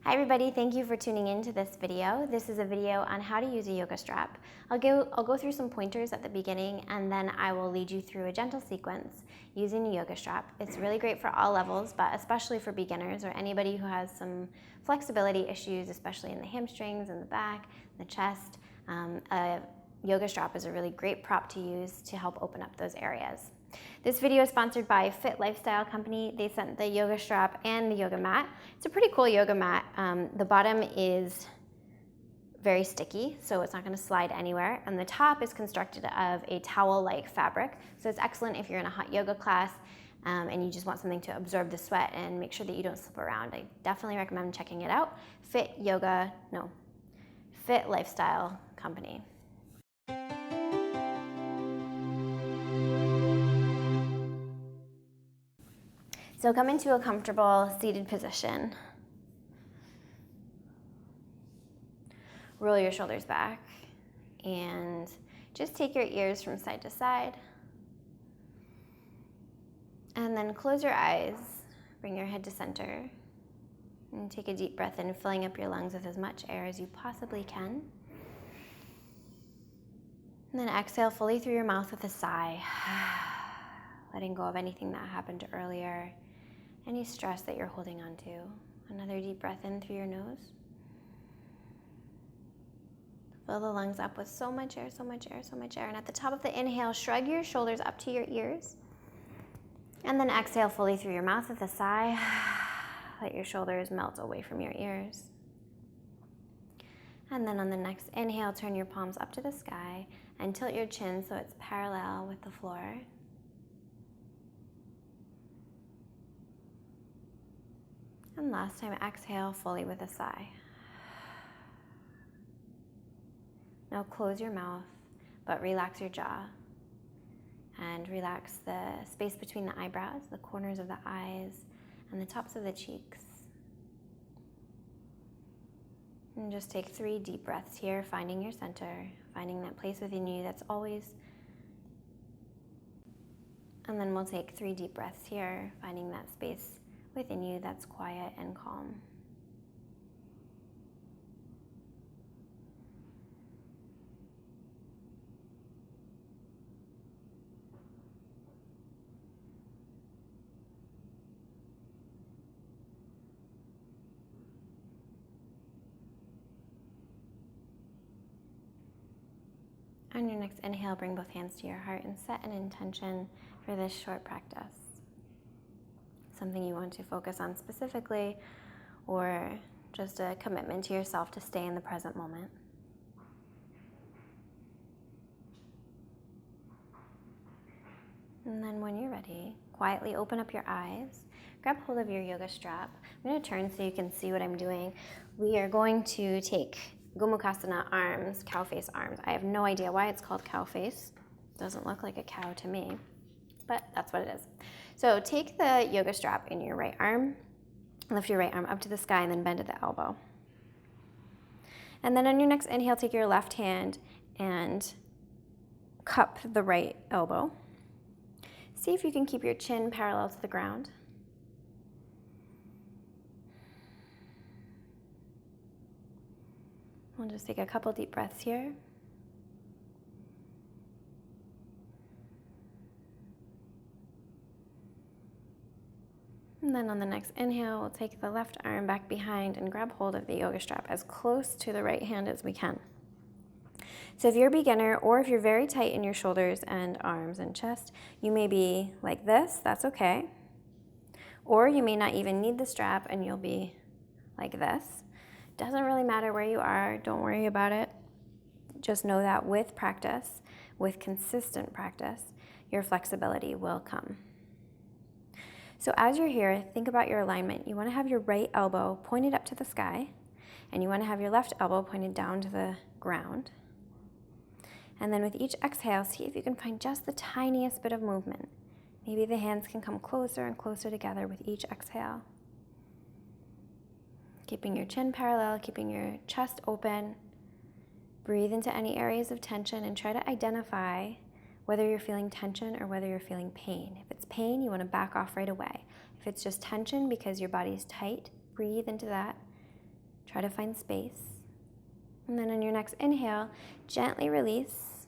Hi everybody, thank you for tuning in to this video. This is a video on how to use a yoga strap. I'll go through some pointers at the beginning and then I will lead you through a gentle sequence using a yoga strap. It's really great for all levels, but especially for beginners or anybody who has some flexibility issues, especially in the hamstrings, in the back, the chest. A yoga strap is a really great prop to use to help open up those areas. This video is sponsored by FitLifestyleCo. They sent the yoga strap and the yoga mat. It's a pretty cool yoga mat. The bottom is very sticky, so it's not going to slide anywhere. And the top is constructed of a towel-like fabric. So it's excellent if you're in a hot yoga class and you just want something to absorb the sweat and make sure that you don't slip around. I definitely recommend checking it out. FitLifestyleCo. So come into a comfortable seated position. Roll your shoulders back and just take your ears from side to side. And then close your eyes, bring your head to center, and take a deep breath in, filling up your lungs with as much air as you possibly can. And then exhale fully through your mouth with a sigh, letting go of anything that happened earlier. Any stress that you're holding on to. Another deep breath in through your nose. Fill the lungs up with so much air, so much air, so much air. And at the top of the inhale, shrug your shoulders up to your ears. And then exhale fully through your mouth with a sigh. Let your shoulders melt away from your ears. And then on the next inhale, turn your palms up to the sky and tilt your chin so it's parallel with the floor. And last time, exhale fully with a sigh. Now close your mouth, but relax your jaw. And relax the space between the eyebrows, the corners of the eyes, and the tops of the cheeks. And just take 3 deep breaths here, finding your center, finding that place within you that's always. And then we'll take 3 deep breaths here, finding that space within you that's quiet and calm. On your next inhale, bring both hands to your heart and set an intention for this short practice. Something you want to focus on specifically, or just a commitment to yourself to stay in the present moment. And then when you're ready, quietly open up your eyes, grab hold of your yoga strap. I'm going to turn so you can see what I'm doing. We are going to take Gomukhasana arms, cow face arms. I have no idea why it's called cow face. Doesn't look like a cow to me, but that's what it is. So take the yoga strap in your right arm, lift your right arm up to the sky, and then bend at the elbow. And then on your next inhale, take your left hand and cup the right elbow. See if you can keep your chin parallel to the ground. We'll just take a couple deep breaths here. And then on the next inhale, we'll take the left arm back behind and grab hold of the yoga strap as close to the right hand as we can. So if you're a beginner or if you're very tight in your shoulders and arms and chest, you may be like this, that's okay. Or you may not even need the strap and you'll be like this. Doesn't really matter where you are, don't worry about it. Just know that with practice, with consistent practice, your flexibility will come. So as you're here, think about your alignment. You want to have your right elbow pointed up to the sky, and you want to have your left elbow pointed down to the ground. And then with each exhale, see if you can find just the tiniest bit of movement. Maybe the hands can come closer and closer together with each exhale. Keeping your chin parallel, keeping your chest open. Breathe into any areas of tension and try to identify whether you're feeling tension or whether you're feeling pain. If it's pain, you want to back off right away. If it's just tension because your body's tight, breathe into that Try to find space. And then on your next inhale, gently release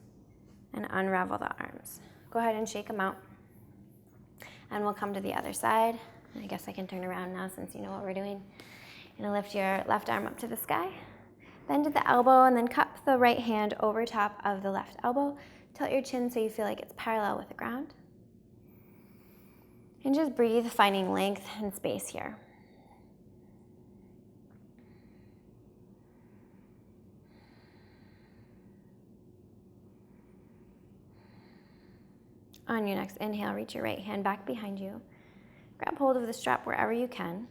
and unravel the arms. Go ahead and shake them out. And we'll come to the other side. I guess I can turn around now since you know what we're doing. You're gonna lift your left arm up to the sky. Bend at the elbow and then cup the right hand over top of the left elbow. Tilt your chin so you feel like it's parallel with the ground. And just breathe, finding length and space here. On your next inhale, reach your right hand back behind you. Grab hold of the strap wherever you can.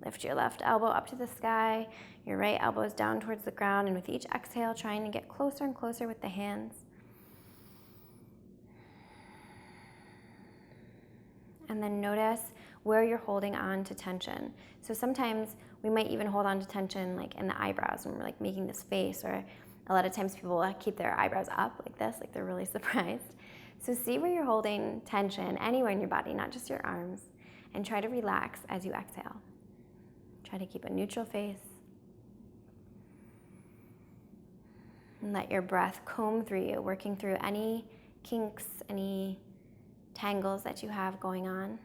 Lift your left elbow up to the sky. Your right elbow is down towards the ground. And with each exhale, trying to get closer and closer with the hands. And then notice where you're holding on to tension. So sometimes we might even hold on to tension like in the eyebrows when we're like making this face, or a lot of times people will keep their eyebrows up like this, like they're really surprised. So see where you're holding tension anywhere in your body, not just your arms, and try to relax as you exhale. Try to keep a neutral face. And let your breath comb through you, working through any kinks, any tangles that you have going on.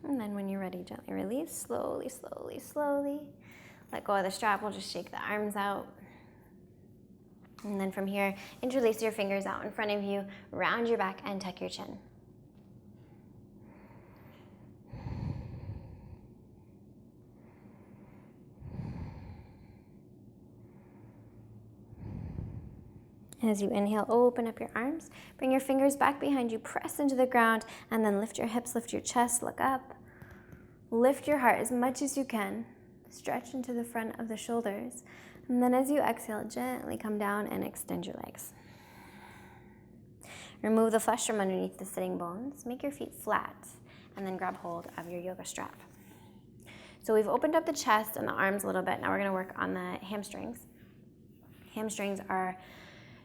And then when you're ready, gently release, slowly, slowly, slowly. Let go of the strap, we'll just shake the arms out. And then from here, interlace your fingers out in front of you, round your back and tuck your chin. As you inhale, open up your arms, bring your fingers back behind you, press into the ground, and then lift your hips, lift your chest, look up. Lift your heart as much as you can. Stretch into the front of the shoulders. And then as you exhale, gently come down and extend your legs. Remove the flesh from underneath the sitting bones. Make your feet flat, and then grab hold of your yoga strap. So we've opened up the chest and the arms a little bit. Now we're gonna work on the hamstrings. Hamstrings are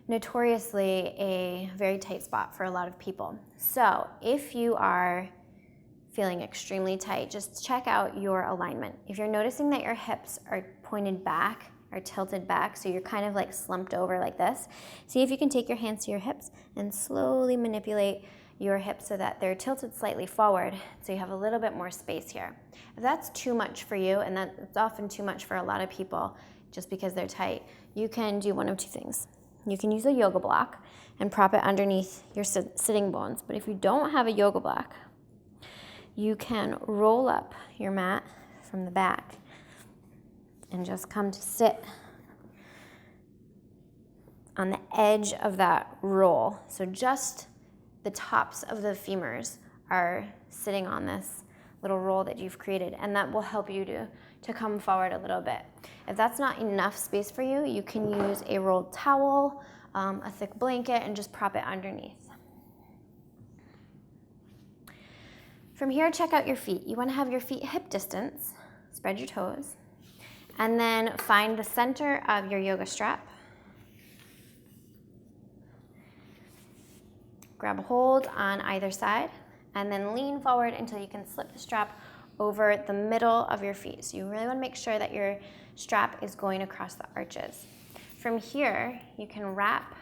notoriously a very tight spot for a lot of people. So if you are feeling extremely tight, just check out your alignment. If you're noticing that your hips are pointed back or tilted back, so you're kind of like slumped over like this, see if you can take your hands to your hips and slowly manipulate your hips so that they're tilted slightly forward, so you have a little bit more space here. If that's too much for you, and that's often too much for a lot of people just because they're tight, you can do one of two things. You can use a yoga block and prop it underneath your sitting bones, but if you don't have a yoga block, you can roll up your mat from the back and just come to sit on the edge of that roll. So just the tops of the femurs are sitting on this little roll that you've created, and that will help you to come forward a little bit. If that's not enough space for you, you can use a rolled towel, a thick blanket, and just prop it underneath. From here, check out your feet. You want to have your feet hip distance, spread your toes, and then find the center of your yoga strap. Grab a hold on either side, and then lean forward until you can slip the strap over the middle of your feet. So you really want to make sure that your strap is going across the arches. From here, you can wrap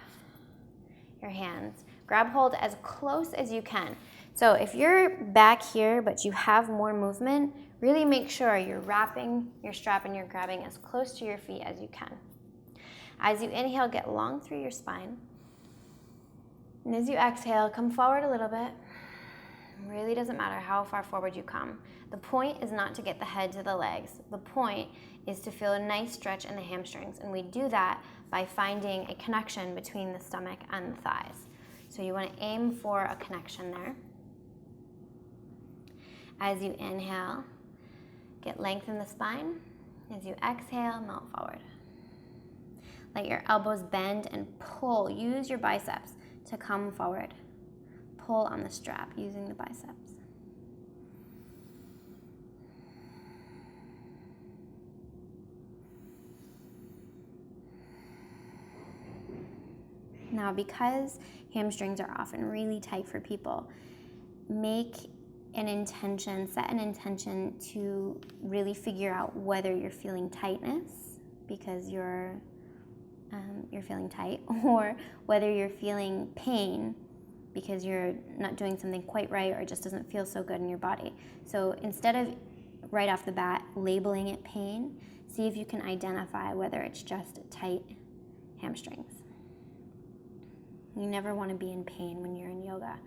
your hands. Grab hold as close as you can. So if you're back here, but you have more movement, really make sure you're wrapping your strap and you're grabbing as close to your feet as you can. As you inhale, get long through your spine. And as you exhale, come forward a little bit. It really doesn't matter how far forward you come. The point is not to get the head to the legs. The point is to feel a nice stretch in the hamstrings. And we do that by finding a connection between the stomach and the thighs. So you want to aim for a connection there. As you inhale, get length in the spine. As you exhale, melt forward. Let your elbows bend and pull. Use your biceps to come forward. Pull on the strap using the biceps. Now, because hamstrings are often really tight for people, make an intention, set an intention to really figure out whether you're feeling tightness because you're feeling tight, or whether you're feeling pain because you're not doing something quite right or it just doesn't feel so good in your body. So instead of right off the bat labeling it pain, see if you can identify whether it's just tight hamstrings. You never want to be in pain when you're in yoga.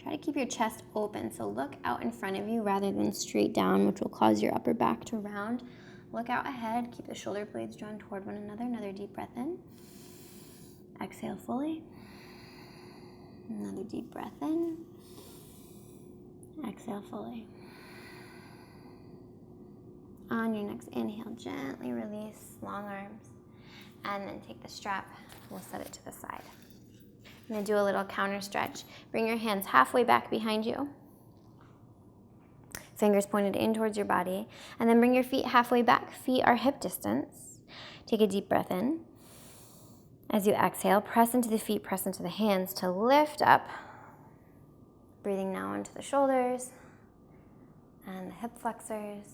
Try to keep your chest open, so look out in front of you rather than straight down, which will cause your upper back to round. Look out ahead, keep the shoulder blades drawn toward one another. Another deep breath in. Exhale fully. Another deep breath in. Exhale fully. On your next inhale, gently release, long arms, and then take the strap. We'll set it to the side. I'm going to do a little counter stretch. Bring your hands halfway back behind you. Fingers pointed in towards your body. And then bring your feet halfway back. Feet are hip distance. Take a deep breath in. As you exhale, press into the feet, press into the hands to lift up. Breathing now into the shoulders and the hip flexors.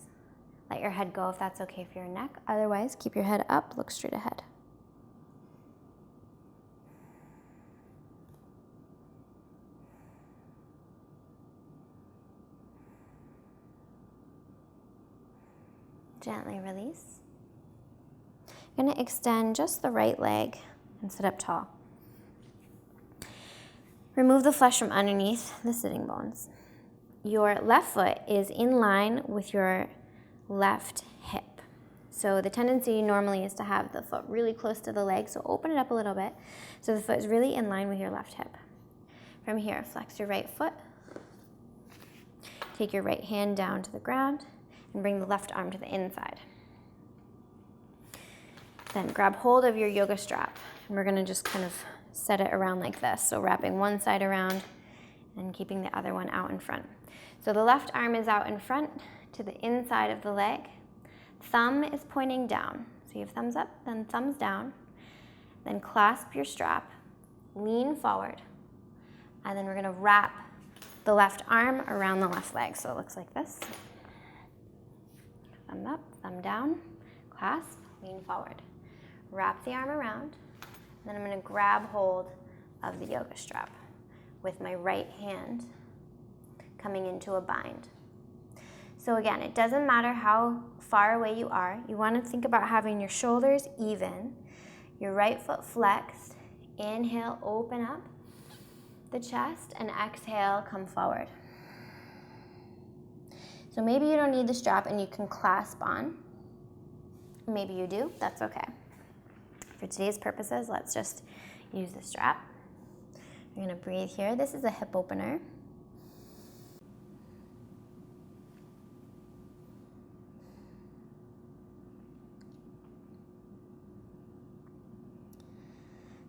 Let your head go if that's okay for your neck. Otherwise, keep your head up, look straight ahead. Gently release. You're going to extend just the right leg and sit up tall. Remove the flesh from underneath the sitting bones. Your left foot is in line with your left hip. So the tendency normally is to have the foot really close to the leg, so open it up a little bit so the foot is really in line with your left hip. From here, flex your right foot. Take your right hand down to the ground and bring the left arm to the inside. Then grab hold of your yoga strap, and we're going to just kind of set it around like this. So wrapping one side around and keeping the other one out in front. So the left arm is out in front to the inside of the leg. Thumb is pointing down. So you have thumbs up, then thumbs down. Then clasp your strap, lean forward, and then we're going to wrap the left arm around the left leg. So it looks like this. Thumb up, thumb down, clasp, lean forward. Wrap the arm around. Then I'm going to grab hold of the yoga strap with my right hand coming into a bind. So again, it doesn't matter how far away you are. You want to think about having your shoulders even, your right foot flexed. Inhale, open up the chest, and exhale, come forward. So maybe you don't need the strap and you can clasp on. Maybe you do, that's okay. For today's purposes, let's just use the strap. You're going to breathe here. This is a hip opener.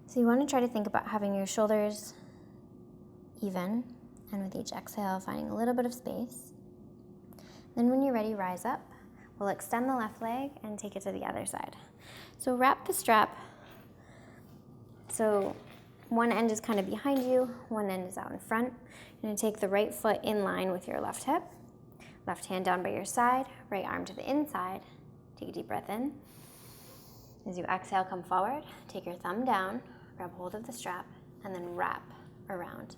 So you want to try to think about having your shoulders even, and with each exhale, finding a little bit of space. Then when you're ready, rise up. We'll extend the left leg and take it to the other side. So wrap the strap. So one end is kind of behind you, one end is out in front. You're going to take the right foot in line with your left hip, left hand down by your side, right arm to the inside. Take a deep breath in. As you exhale, come forward. Take your thumb down, grab hold of the strap, and then wrap around.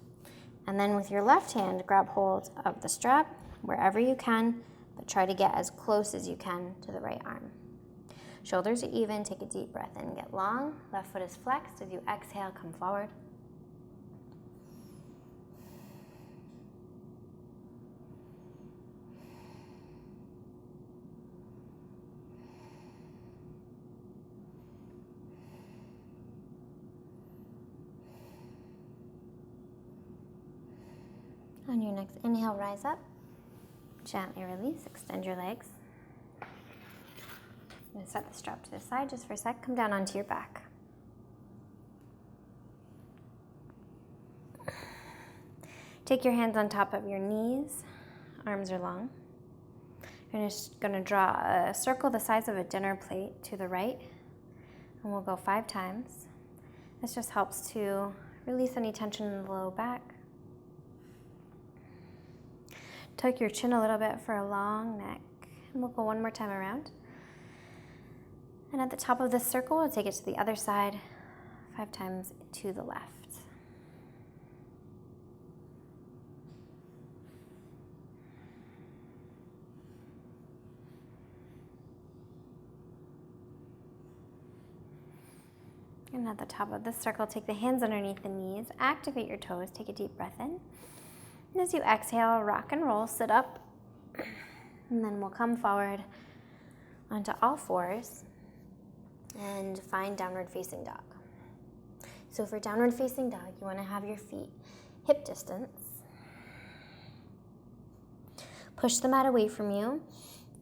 And then with your left hand, grab hold of the strap wherever you can, but try to get as close as you can to the right arm. Shoulders are even, take a deep breath in, get long. Left foot is flexed. As you exhale, come forward. On your next inhale, rise up. Gently release, extend your legs. I'm going to set the strap to the side just for a sec. Come down onto your back. Take your hands on top of your knees. Arms are long. You're just gonna draw a circle the size of a dinner plate to the right, and we'll go 5 times. This just helps to release any tension in the low back. Tuck your chin a little bit for a long neck, and we'll go one more time around. And at the top of this circle, we'll take it to the other side, 5 times to the left. And at the top of this circle, take the hands underneath the knees, activate your toes, take a deep breath in. And as you exhale, rock and roll, sit up, and then we'll come forward onto all fours and find downward facing dog. So for downward facing dog, you want to have your feet hip distance. Push the mat away from you.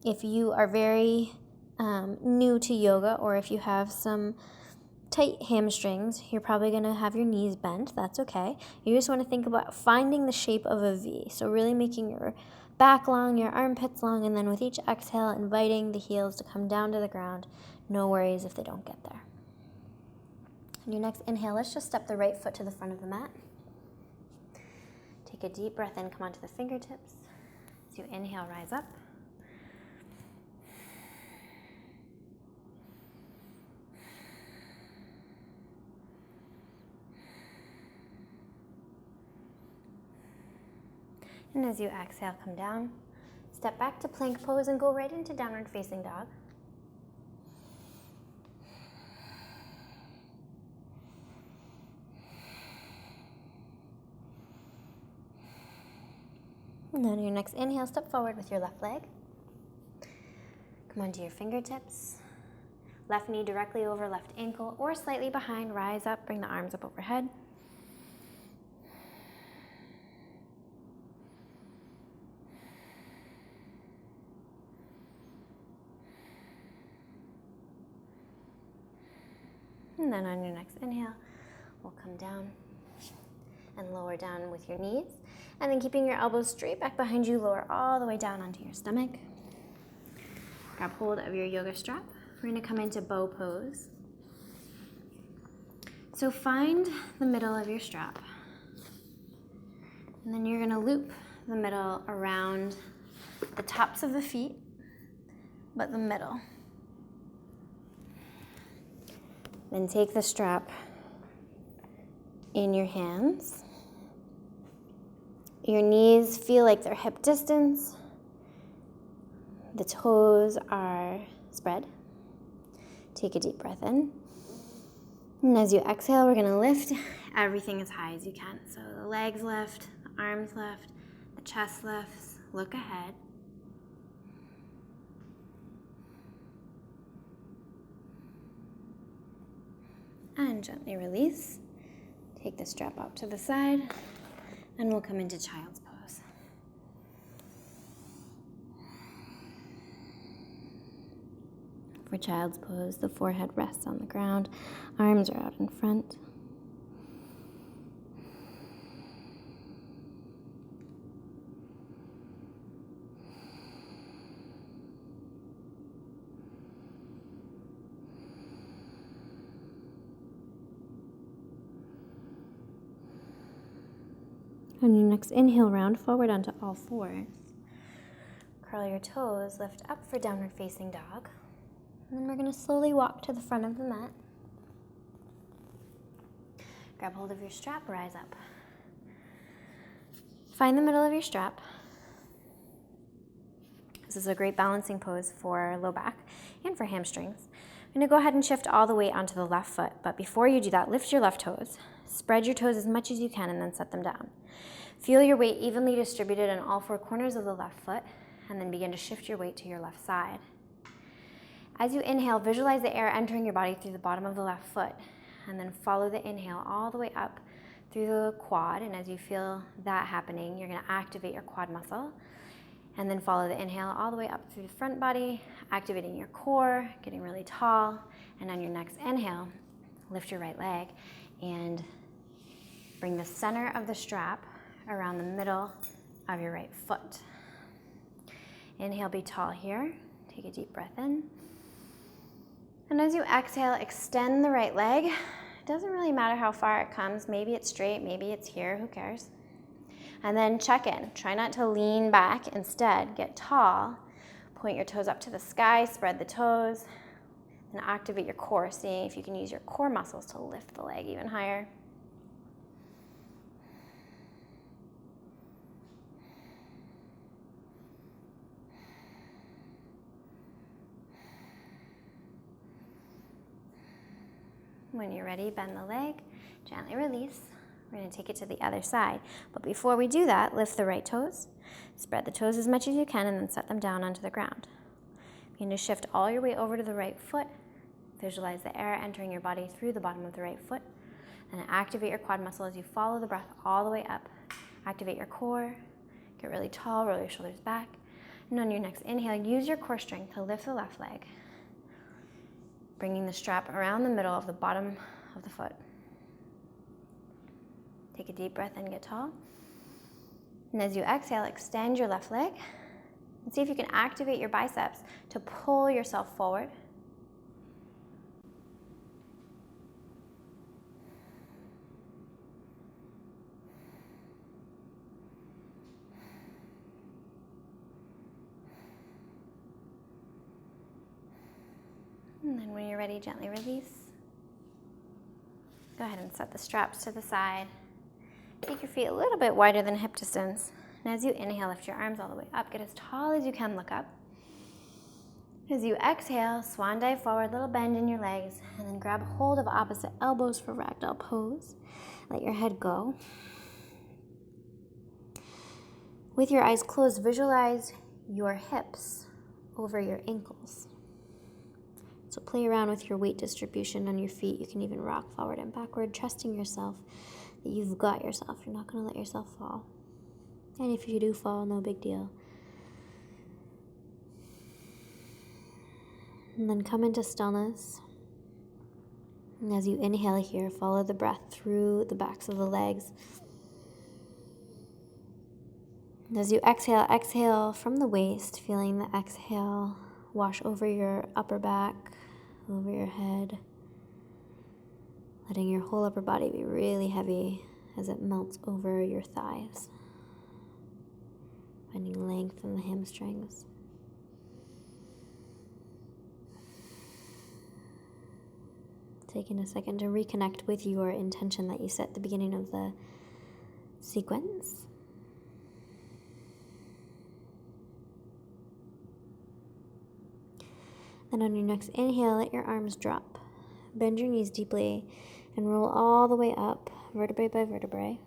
If you are very new to yoga, or if you have some tight hamstrings, you're probably going to have your knees bent. That's okay. You just want to think about finding the shape of a V. So really making your back long, your armpits long, and then with each exhale, inviting the heels to come down to the ground. No worries if they don't get there. On your next inhale, let's just step the right foot to the front of the mat. Take a deep breath in, come onto the fingertips. As you inhale, rise up. And as you exhale, come down, step back to plank pose and go right into downward facing dog. And then on your next inhale, step forward with your left leg. Come onto your fingertips. Left knee directly over left ankle or slightly behind, rise up, bring the arms up overhead. And then on your next inhale, we'll come down and lower down with your knees. And then keeping your elbows straight back behind you, lower all the way down onto your stomach. Grab hold of your yoga strap. We're gonna come into bow pose. So find the middle of your strap. And then you're gonna loop the middle around the tops of the feet, but the middle. Then take the strap in your hands. Your knees feel like they're hip distance. The toes are spread. Take a deep breath in. And as you exhale, we're gonna lift everything as high as you can. So the legs lift, the arms lift, the chest lifts, look ahead. And gently release. Take the strap out to the side, and we'll come into child's pose. For child's pose, the forehead rests on the ground, arms are out in front. On your next inhale, round forward onto all fours. Curl your toes, lift up for downward facing dog. And then we're going to slowly walk to the front of the mat. Grab hold of your strap, rise up. Find the middle of your strap. This is a great balancing pose for low back and for hamstrings. I'm going to go ahead and shift all the weight onto the left foot, but before you do that, lift your left toes. Spread your toes as much as you can and then set them down. Feel your weight evenly distributed in all 4 corners of the left foot, and then begin to shift your weight to your left side. As you inhale, visualize the air entering your body through the bottom of the left foot, and then follow the inhale all the way up through the quad, and as you feel that happening, you're going to activate your quad muscle, and then follow the inhale all the way up through the front body, activating your core, getting really tall, and on your next inhale, lift your right leg, and bring the center of the strap around the middle of your right foot. Inhale, be tall here. Take a deep breath in. And as you exhale, extend the right leg. It doesn't really matter how far it comes. Maybe it's straight, maybe it's here, who cares? And then check in. Try not to lean back. Instead, get tall. Point your toes up to the sky, spread the toes, and activate your core, seeing if you can use your core muscles to lift the leg even higher. When you're ready, bend the leg, gently release. We're going to take it to the other side. But before we do that, lift the right toes, spread the toes as much as you can, and then set them down onto the ground. You're going to shift all your weight over to the right foot. Visualize the air entering your body through the bottom of the right foot. And activate your quad muscle as you follow the breath all the way up. Activate your core. Get really tall, roll your shoulders back. And on your next inhale, use your core strength to lift the left leg, bringing the strap around the middle of the bottom of the foot. Take a deep breath and get tall. And as you exhale, extend your left leg. And see if you can activate your biceps to pull yourself forward. And then when you're ready, gently release. Go ahead and set the straps to the side. Take your feet a little bit wider than hip distance. And as you inhale, lift your arms all the way up. Get as tall as you can, look up. As you exhale, swan dive forward, little bend in your legs, and then grab hold of opposite elbows for ragdoll pose. Let your head go. With your eyes closed, visualize your hips over your ankles. So play around with your weight distribution on your feet. You can even rock forward and backward, trusting yourself that you've got yourself. You're not going to let yourself fall. And if you do fall, no big deal. And then come into stillness. And as you inhale here, follow the breath through the backs of the legs. And as you exhale, exhale from the waist, feeling the exhale wash over your upper back, over your head, letting your whole upper body be really heavy as it melts over your thighs, finding length in the hamstrings. Taking a second to reconnect with your intention that you set at the beginning of the sequence. Then on your next inhale, let your arms drop. Bend your knees deeply and roll all the way up, vertebrae by vertebrae.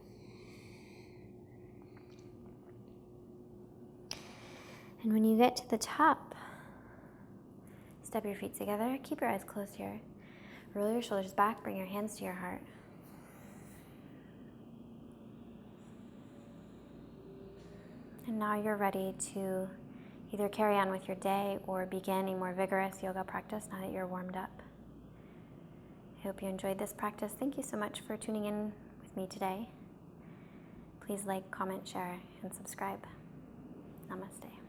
And when you get to the top, step your feet together. Keep your eyes closed here. Roll your shoulders back, bring your hands to your heart. And now you're ready to either carry on with your day or begin a more vigorous yoga practice now that you're warmed up. I hope you enjoyed this practice. Thank you so much for tuning in with me today. Please like, comment, share, and subscribe. Namaste.